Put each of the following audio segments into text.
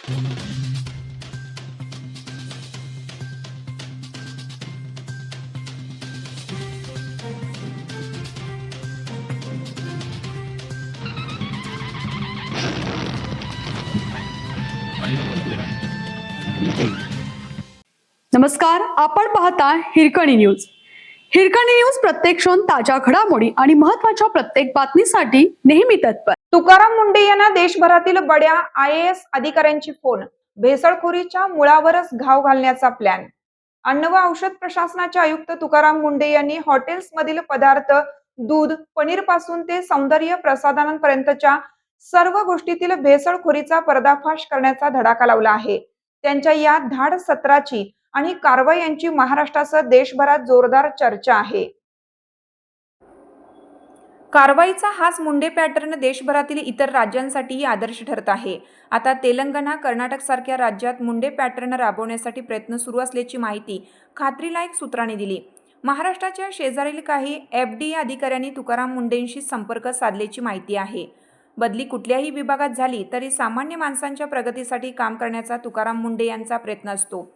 नमस्कार, आपण पाहता हिरकणी न्यूज. हिरकणी न्यूज प्रत्येक क्षण ताज्या घडामोडी आणि महत्त्वाच्या प्रत्येक बातमीसाठी नेहमी तत्पर. तुकाराम मुंढे यांना देशभरातील बड्या IAS अधिकाऱ्यांची फोन. भेसळखोरीच्या मुळावरच घाव घालण्याचा प्लॅन. अन्न व औषध प्रशासनाचे आयुक्त तुकाराम मुंढे यांनी हॉटेल्समधील पदार्थ, दूध, पनीर पासून ते सौंदर्य प्रसाधनांपर्यंतच्या सर्व गोष्टीतील भेसळखोरीचा पर्दाफाश करण्याचा धडाका लावला आहे. त्यांच्या या धाड सत्राची आणि कारवाई यांची महाराष्ट्रासह देशभरात जोरदार चर्चा आहे. कारवाईचा हाच मुंढे पॅटर्न देशभरातील इतर राज्यांसाठीही आदर्श ठरत आहे. आता तेलंगणा, कर्नाटक सारख्या राज्यात मुंढे पॅटर्न राबवण्यासाठी प्रयत्न सुरू असल्याची माहिती खात्रीलायक सूत्रांनी दिली. महाराष्ट्राच्या शेजारील काही FDA अधिकाऱ्यांनी तुकाराम मुंढेंशी संपर्क साधल्याची माहिती आहे. बदली कुठल्याही विभागात झाली तरी सामान्य माणसांच्या प्रगतीसाठी काम करण्याचा तुकाराम मुंढे यांचा प्रयत्न असतो.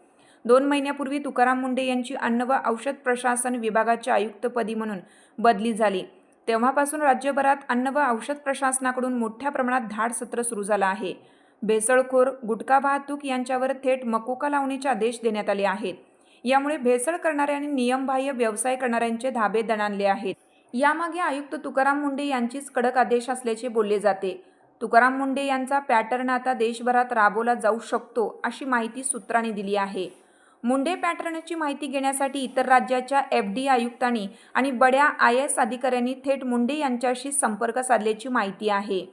2 महिन्यापूर्वी तुकाराम मुंढे यांची अन्न व औषध प्रशासन विभागाच्या आयुक्तपदी म्हणून बदली झाली. तेव्हापासून राज्यभरात अन्न व औषध प्रशासनाकडून मोठ्या प्रमाणात धाड सत्र सुरू झालं आहे. भेसळखोर, गुटखा वाहतूक यांच्यावर थेट मकोका लावण्याचे आदेश देण्यात आले आहेत. यामुळे भेसळ करणारे आणि नियमबाह्य व्यवसाय करणाऱ्यांचे धाबे दणाणले आहेत. यामागे आयुक्त तुकाराम मुंढे यांचीच कडक आदेश असल्याचे बोलले जाते. तुकाराम मुंढे यांचा पॅटर्न आता देशभरात राबवला जाऊ शकतो अशी माहिती सूत्रांनी दिली आहे. मुंढे पॅटर्नची माहिती घेण्यासाठी इतर राज्याच्या FDA आयुक्तांनी आणि बड्या IAS अधिकाऱ्यांनी थेट मुंढे यांच्याशी संपर्क साधल्याची माहिती आहे.